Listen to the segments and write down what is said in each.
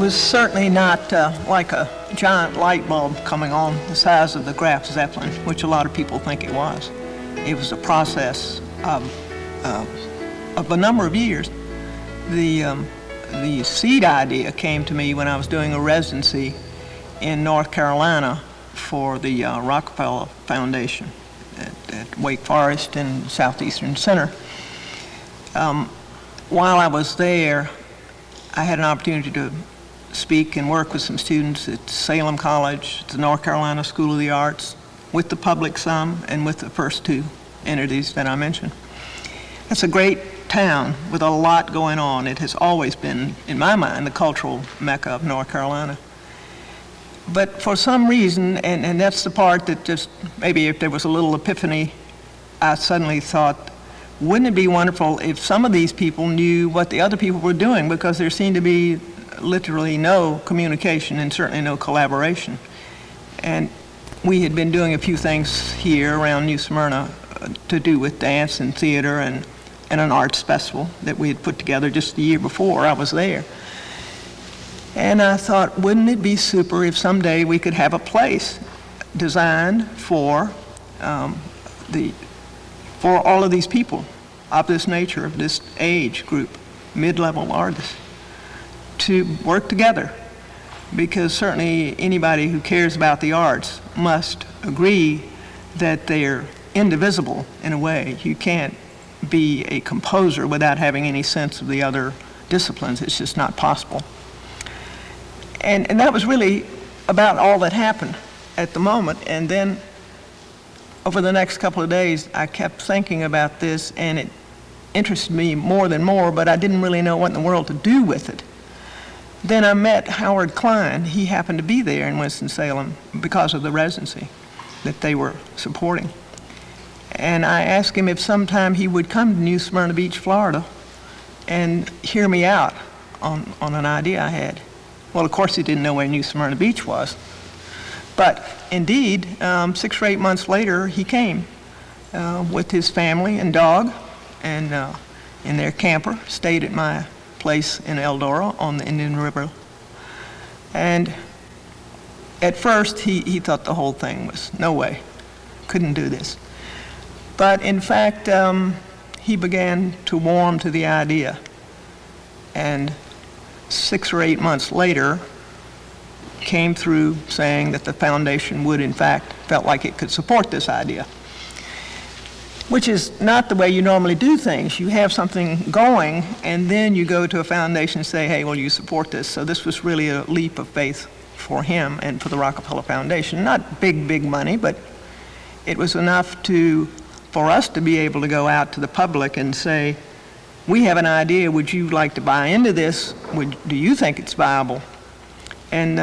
was certainly not like a giant light bulb coming on the size of the Graf Zeppelin, which a lot of people think it was. It was a process of a number of years. The seed idea came to me when I was doing a residency in North Carolina for the Rockefeller Foundation at Wake Forest in Southeastern Center. While I was there, I had an opportunity to speak and work with some students at Salem College, at the North Carolina School of the Arts, with the public some, and with the first two entities that I mentioned. It's a great town with a lot going on. It has always been, in my mind, the cultural mecca of North Carolina. But for some reason, and that's the part that just, maybe if there was a little epiphany, I suddenly thought, wouldn't it be wonderful if some of these people knew what the other people were doing, because there seemed to be literally no communication and certainly no collaboration. And we had been doing a few things here around New Smyrna to do with dance and theater and an arts festival that we had put together just the year before I was there. And I thought, wouldn't it be super if someday we could have a place designed for all of these people of this nature, of this age group, mid-level artists, to work together. Because certainly anybody who cares about the arts must agree that they're indivisible in a way. You can't be a composer without having any sense of the other disciplines. It's just not possible. And that was really about all that happened at the moment. And then over the next couple of days, I kept thinking about this, and it interested me more than more, but I didn't really know what in the world to do with it. Then I met Howard Klein. He happened to be there in Winston-Salem because of the residency that they were supporting. And I asked him if sometime he would come to New Smyrna Beach, Florida, and hear me out on an idea I had. Well, of course, he didn't know where New Smyrna Beach was. But indeed, 6 or 8 months later, he came with his family and dog, and in their camper, stayed at my place in Eldora on the Indian River. And at first, he thought the whole thing was, no way, couldn't do this. But in fact, he began to warm to the idea. And 6 or 8 months later, came through saying that the foundation would, in fact, felt like it could support this idea, which is not the way you normally do things. You have something going, and then you go to a foundation and say, hey, will you support this? So this was really a leap of faith for him and for the Rockefeller Foundation. Not big money, but it was enough for us to be able to go out to the public and say, we have an idea, would you like to buy into this? Do you think it's viable? And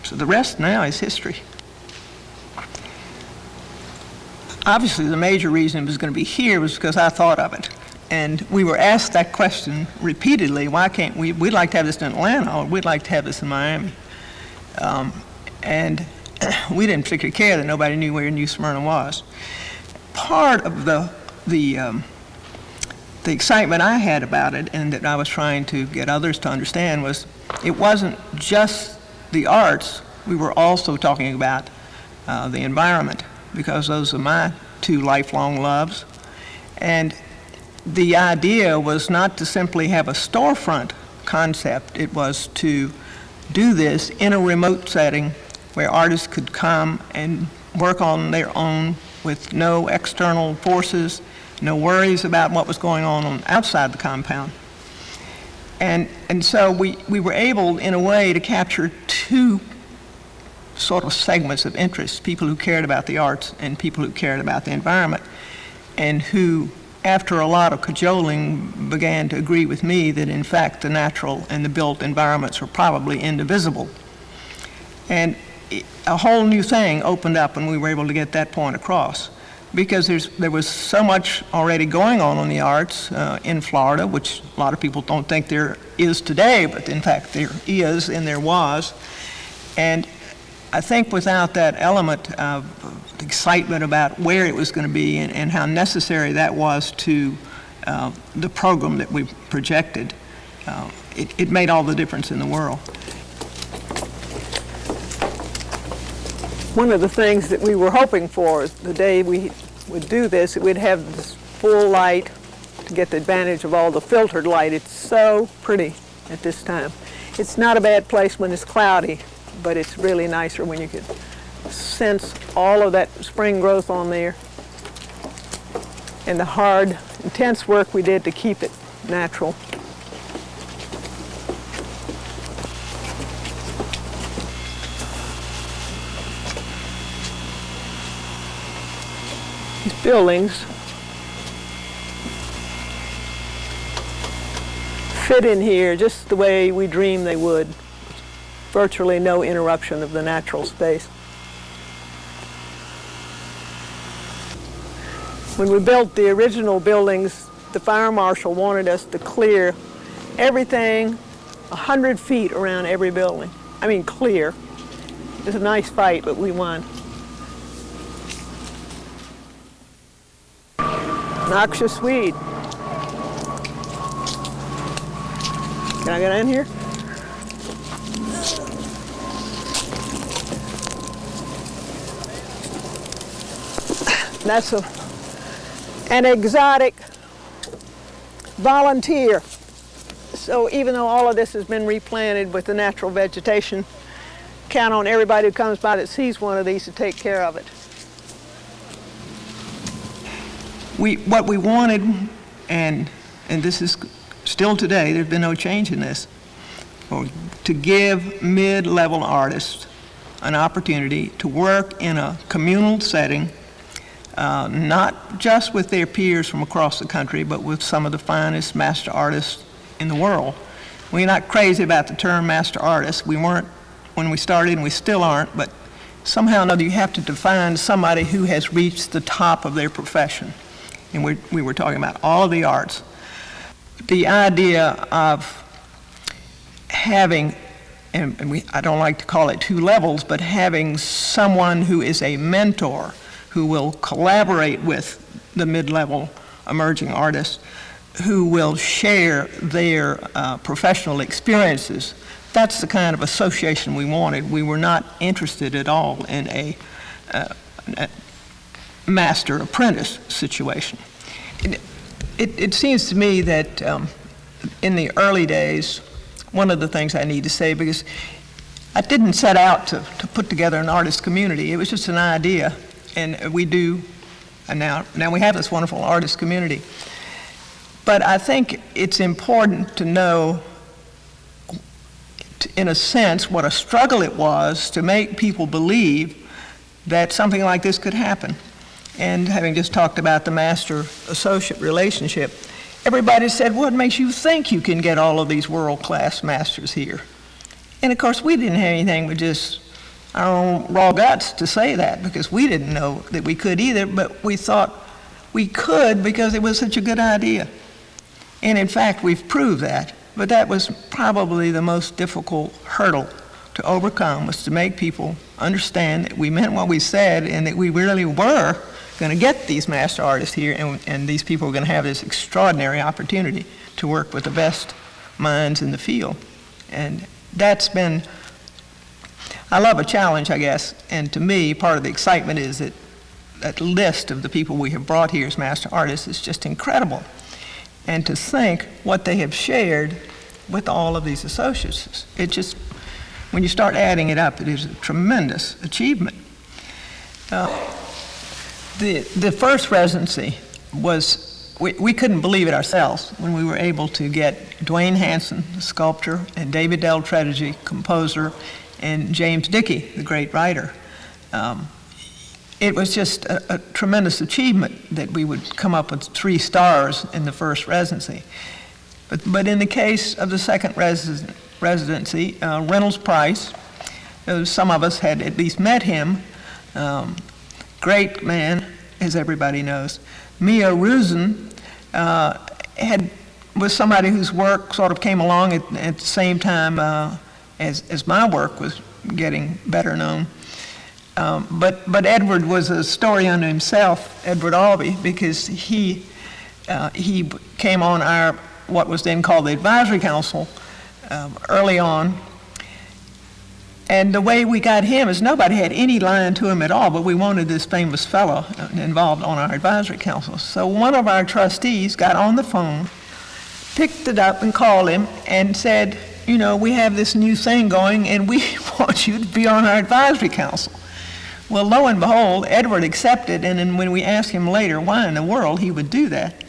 so the rest now is history. Obviously, the major reason it was going to be here was because I thought of it. And we were asked that question repeatedly, why can't we'd like to have this in Atlanta, or we'd like to have this in Miami. And we didn't particularly care that nobody knew where New Smyrna was. Part of the excitement I had about it, and that I was trying to get others to understand, was it wasn't just the arts. We were also talking about the environment, because those are my two lifelong loves. And the idea was not to simply have a storefront concept. It was to do this in a remote setting where artists could come and work on their own with no external forces, no worries about what was going on outside the compound. And so we were able, in a way, to capture two sort of segments of interest, people who cared about the arts and people who cared about the environment, and who, after a lot of cajoling, began to agree with me that, in fact, the natural and the built environments were probably indivisible. And a whole new thing opened up when we were able to get that point across, because there was so much already going on the arts in Florida, which a lot of people don't think there is today, but in fact there is and there was. And I think without that element of excitement about where it was going to be and how necessary that was to the program that we projected, it made all the difference in the world. One of the things that we were hoping for is the day we would do this, we'd have this full light to get the advantage of all the filtered light. It's so pretty at this time. It's not a bad place when it's cloudy, but it's really nicer when you can sense all of that spring growth on there and the hard, intense work we did to keep it natural. These buildings fit in here just the way we dreamed they would. Virtually no interruption of the natural space. When we built the original buildings, the fire marshal wanted us to clear everything 100 feet around every building. I mean, clear. It was a nice fight, but we won. Noxious weed. Can I get in here? That's an exotic volunteer. So even though all of this has been replanted with the natural vegetation, count on everybody who comes by that sees one of these to take care of it. What we wanted, and this is still today, there's been no change in this, to give mid-level artists an opportunity to work in a communal setting, not just with their peers from across the country, but with some of the finest master artists in the world. We're not crazy about the term master artist. We weren't when we started, and we still aren't, but somehow or another you have to define somebody who has reached the top of their profession. And we were talking about all of the arts. The idea of having, I don't like to call it two levels, but having someone who is a mentor, who will collaborate with the mid-level emerging artists, who will share their professional experiences. That's the kind of association we wanted. We were not interested at all in a master-apprentice situation. It seems to me that in the early days, one of the things I need to say, because I didn't set out to put together an artist community. It was just an idea, and we do, and now we have this wonderful artist community. But I think it's important to know, in a sense, what a struggle it was to make people believe that something like this could happen. And having just talked about the master-associate relationship, everybody said, what makes you think you can get all of these world-class masters here? And of course, we didn't have anything but just our own raw guts to say that, because we didn't know that we could either, but we thought we could because it was such a good idea. And in fact, we've proved that. But that was probably the most difficult hurdle to overcome, was to make people understand that we meant what we said and that we really were going to get these master artists here, and these people were going to have this extraordinary opportunity to work with the best minds in the field. And that's been, I love a challenge, I guess, and to me, part of the excitement is that that list of the people we have brought here as master artists is just incredible. And to think what they have shared with all of these associates, it just, when you start adding it up, it is a tremendous achievement. The first residency was, we couldn't believe it ourselves when we were able to get Dwayne Hanson, the sculptor, and David Del Tredici, composer, and James Dickey, the great writer. It was just a tremendous achievement that we would come up with 3 stars in the first residency. But in the case of the second residency, Reynolds Price, some of us had at least met him, great man, as everybody knows. Mia Rusin was somebody whose work sort of came along at the same time as my work was getting better known. But Edward was a story unto himself, Edward Albee, because he came on our, what was then called the Advisory Council, early on. And the way we got him is nobody had any line to him at all, but we wanted this famous fellow involved on our advisory council. So one of our trustees got on the phone, picked it up and called him and said, you know, we have this new thing going and we want you to be on our advisory council. Well, lo and behold, Edward accepted, and then when we asked him later why in the world he would do that,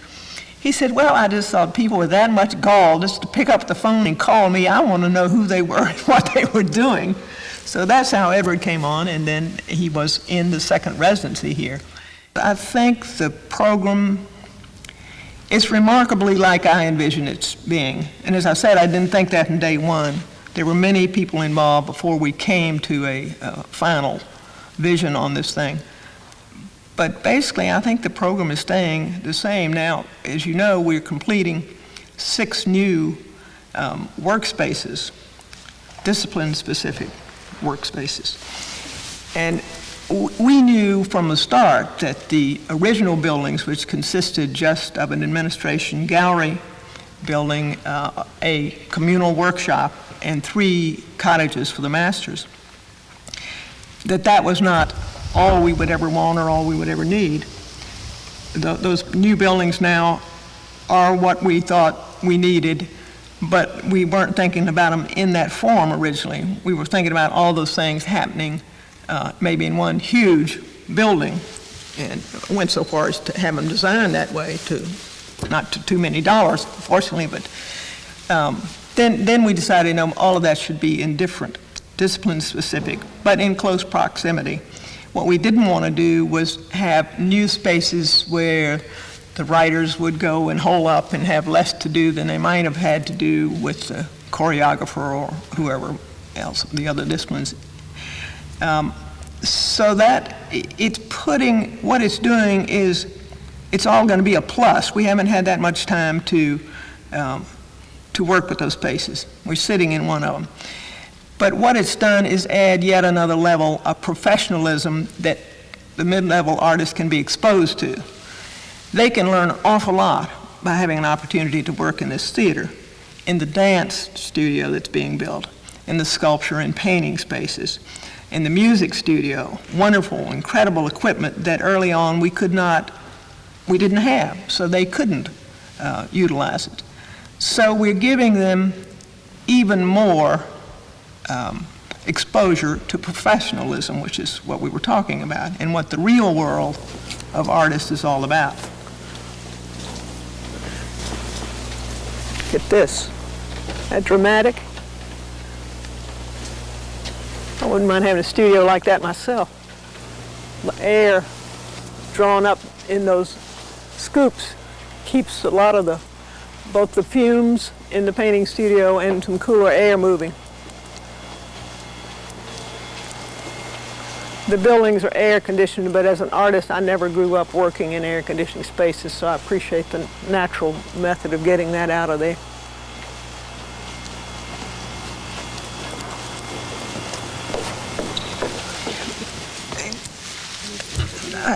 he said, well, I just thought people with that much gall just to pick up the phone and call me, I want to know who they were and what they were doing. So that's how Edward came on, and then he was in the second residency here. I think the program is remarkably like I envisioned it being. And as I said, I didn't think that in day one. There were many people involved before we came to a final vision on this thing. But basically, I think the program is staying the same. Now, as you know, we're completing 6 new workspaces, discipline-specific workspaces. And we knew from the start that the original buildings, which consisted just of an administration gallery building, a communal workshop, and 3 cottages for the masters, that was not all we would ever want or all we would ever need. Those new buildings now are what we thought we needed, but we weren't thinking about them in that form originally. We were thinking about all those things happening maybe in one huge building, and went so far as to have them designed that way, to not to too many dollars, fortunately, but then we decided, all of that should be in different discipline specific, but in close proximity. What we didn't want to do was have new spaces where the writers would go and hole up and have less to do than they might have had to do with the choreographer or whoever else, the other disciplines. So that it's putting, what it's doing is, it's all going to be a plus. We haven't had that much time to work with those spaces. We're sitting in one of them. But what it's done is add yet another level of professionalism that the mid-level artists can be exposed to. They can learn an awful lot by having an opportunity to work in this theater, in the dance studio that's being built, in the sculpture and painting spaces, in the music studio, wonderful, incredible equipment that early on we didn't have, so they couldn't utilize it. So we're giving them even more exposure to professionalism, which is what we were talking about, and what the real world of artists is all about. Get this. That dramatic. I wouldn't mind having a studio like that myself. The air drawn up in those scoops keeps a lot of both the fumes in the painting studio and some cooler air moving. The buildings are air conditioned, but as an artist, I never grew up working in air conditioning spaces, so I appreciate the natural method of getting that out of there.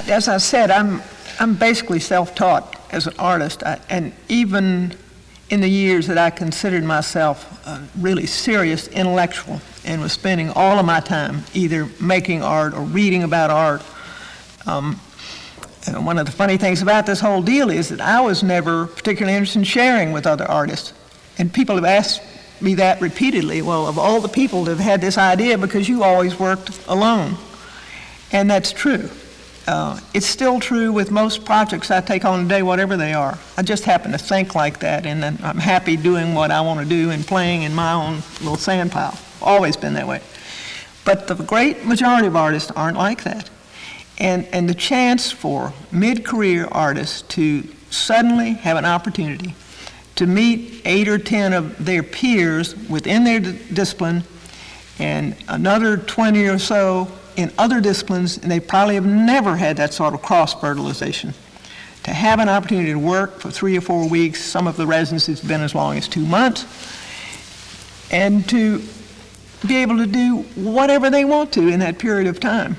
As I said, I'm basically self-taught as an artist, and even in the years that I considered myself a really serious intellectual and was spending all of my time either making art or reading about art. And one of the funny things about this whole deal is that I was never particularly interested in sharing with other artists. And people have asked me that repeatedly. Well, of all the people that have had this idea, because you always worked alone. And that's true. It's still true with most projects I take on today, whatever they are. I just happen to think like that, and then I'm happy doing what I want to do and playing in my own little sand pile. Always been that way. But the great majority of artists aren't like that. And the chance for mid-career artists to suddenly have an opportunity to meet 8 or 10 of their peers within their discipline and another 20 or so in other disciplines, and they probably have never had that sort of cross-fertilization. To have an opportunity to work for 3 or 4 weeks, some of the residencies have been as long as 2 months, and to be able to do whatever they want to in that period of time.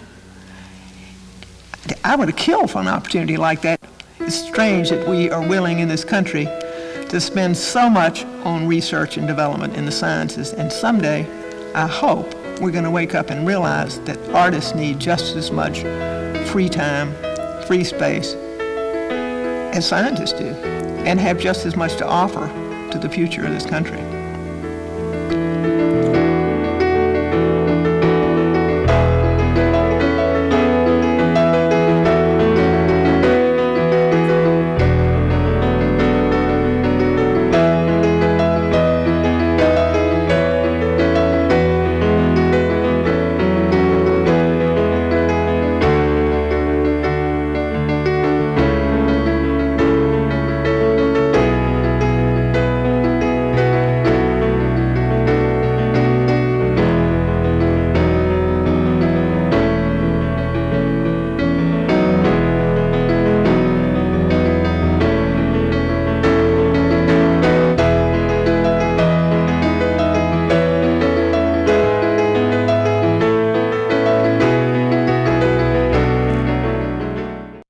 I would have killed for an opportunity like that. It's strange that we are willing in this country to spend so much on research and development in the sciences. And someday, I hope, we're going to wake up and realize that artists need just as much free time, free space, as scientists do, and have just as much to offer to the future of this country.